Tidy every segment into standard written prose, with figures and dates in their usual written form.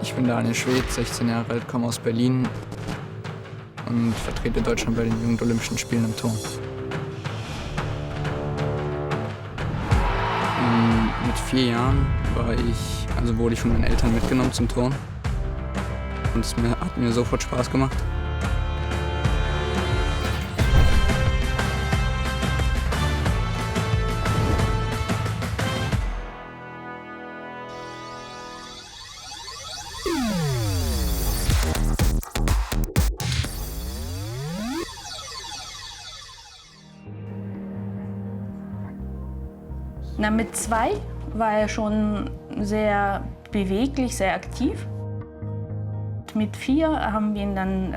Ich bin Daniel Schwed, 16 Jahre alt, komme aus Berlin und vertrete Deutschland bei den Jugendolympischen Spielen im Turnen. Mit 4 Jahren wurde ich von meinen Eltern mitgenommen zum Turnen und hat mir sofort Spaß gemacht. Mit 2 war er schon sehr beweglich, sehr aktiv. Mit 4 haben wir ihn dann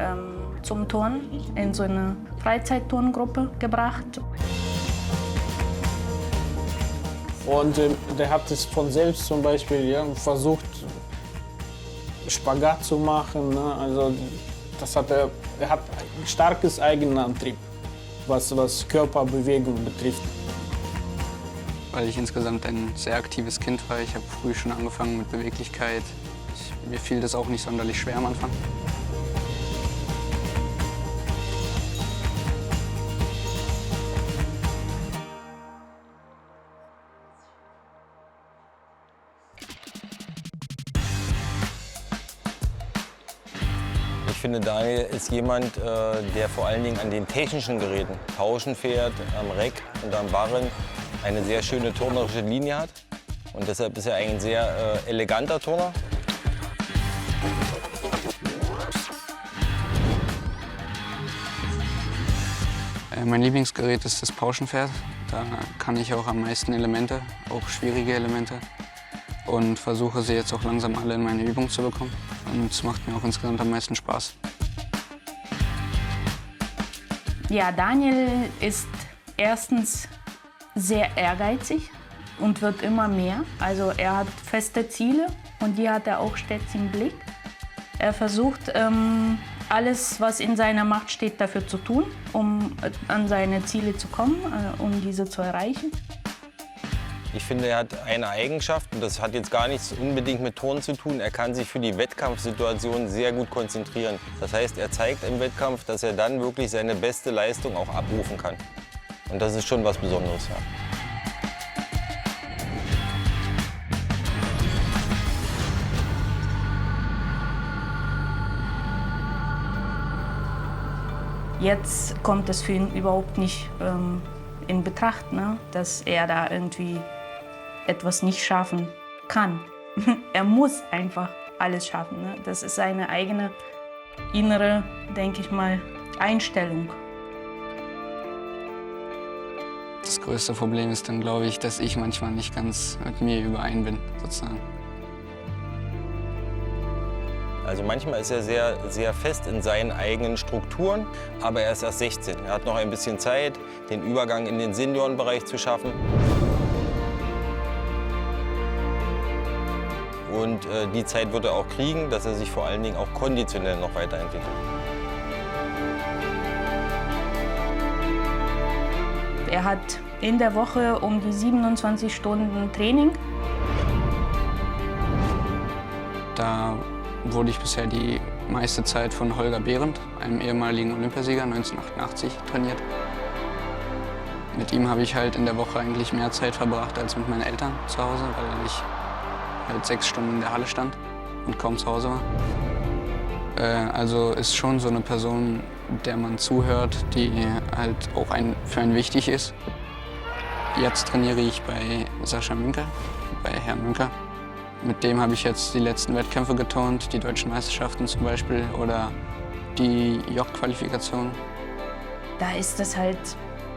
zum Turnen in so eine Freizeitturngruppe gebracht. Und der hat es von selbst zum Beispiel versucht, Spagat zu machen. Ne? Also er hat ein starkes Eigenantrieb, was Körperbewegung betrifft. Weil ich insgesamt ein sehr aktives Kind war. Ich habe früh schon angefangen mit Beweglichkeit. Mir fiel das auch nicht sonderlich schwer am Anfang. Ich finde, Daniel ist jemand, der vor allen Dingen an den technischen Geräten, Pauschen fährt, am Reck und am Barren, eine sehr schöne turnerische Linie hat. Und deshalb ist er ein sehr eleganter Turner. Mein Lieblingsgerät ist das Pauschenpferd. Da kann ich auch am meisten Elemente, auch schwierige Elemente. Und versuche sie jetzt auch langsam alle in meine Übung zu bekommen. Und es macht mir auch insgesamt am meisten Spaß. Ja, Daniel ist erstens sehr ehrgeizig und wird immer mehr. Also er hat feste Ziele und die hat er auch stets im Blick. Er versucht, alles, was in seiner Macht steht, dafür zu tun, um an seine Ziele zu kommen, um diese zu erreichen. Ich finde, er hat eine Eigenschaft, und das hat jetzt gar nichts unbedingt mit Turnen zu tun. Er kann sich für die Wettkampfsituation sehr gut konzentrieren. Das heißt, er zeigt im Wettkampf, dass er dann wirklich seine beste Leistung auch abrufen kann. Und das ist schon was Besonderes, ja. Jetzt kommt es für ihn überhaupt nicht in Betracht, ne, dass er da irgendwie etwas nicht schaffen kann. Er muss einfach alles schaffen. Ne? Das ist seine eigene innere, denke ich mal, Einstellung. Das größte Problem ist dann, glaube ich, dass ich manchmal nicht ganz mit mir überein bin, sozusagen. Also manchmal ist er sehr, sehr fest in seinen eigenen Strukturen, aber er ist erst 16. Er hat noch ein bisschen Zeit, den Übergang in den Seniorenbereich zu schaffen. Und die Zeit wird er auch kriegen, dass er sich vor allen Dingen auch konditionell noch weiterentwickelt. Er hat in der Woche um die 27 Stunden Training. Da wurde ich bisher die meiste Zeit von Holger Behrendt, einem ehemaligen Olympiasieger, 1988, trainiert. Mit ihm habe ich halt in der Woche eigentlich mehr Zeit verbracht als mit meinen Eltern zu Hause, weil ich halt 6 Stunden in der Halle stand und kaum zu Hause war. Also ist schon so eine Person, der man zuhört, die halt auch für einen wichtig ist. Jetzt trainiere ich bei Sascha Münker, bei Herrn Münker. Mit dem habe ich jetzt die letzten Wettkämpfe geturnt, die deutschen Meisterschaften zum Beispiel oder die Jock-Qualifikation. Da ist es halt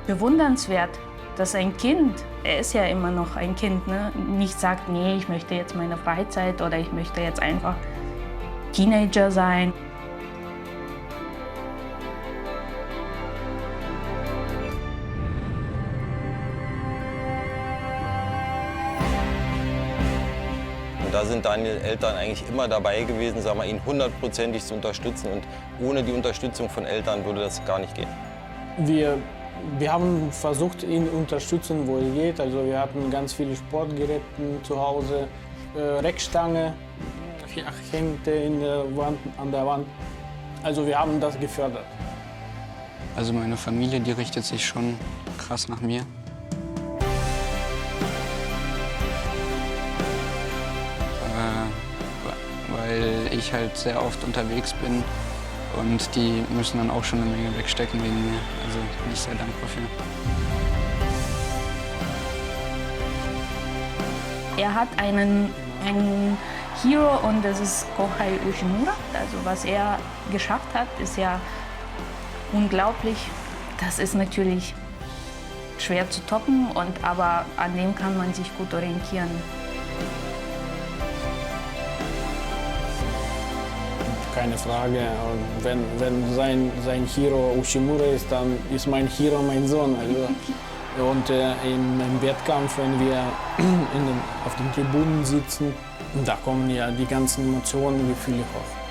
bewundernswert, dass ein Kind, er ist ja immer noch ein Kind, ne, nicht sagt, nee, ich möchte jetzt meine Freizeit oder ich möchte jetzt einfach Teenager sein. Da sind Daniel Eltern eigentlich immer dabei gewesen, sagen wir, ihn 100%ig zu unterstützen. Und ohne die Unterstützung von Eltern würde das gar nicht gehen. Wir haben versucht, ihn zu unterstützen, wo es geht. Also wir hatten ganz viele Sportgeräte zu Hause, Reckstange, hängt in der Wand, an der Wand. Also wir haben das gefördert. Also meine Familie, die richtet sich schon krass nach mir. Weil ich halt sehr oft unterwegs bin und die müssen dann auch schon eine Menge wegstecken wegen mir. Also bin ich sehr dankbar für. Er hat einen Hero und das ist Kohei Ushimura. Also was er geschafft hat, ist ja unglaublich. Das ist natürlich schwer zu toppen, aber an dem kann man sich gut orientieren. Keine Frage. Und wenn sein Hero Ushimura ist, dann ist mein Hero mein Sohn. Also, und im Wettkampf, wenn wir auf den Tribünen sitzen, da kommen ja die ganzen Emotionen, Gefühle hoch.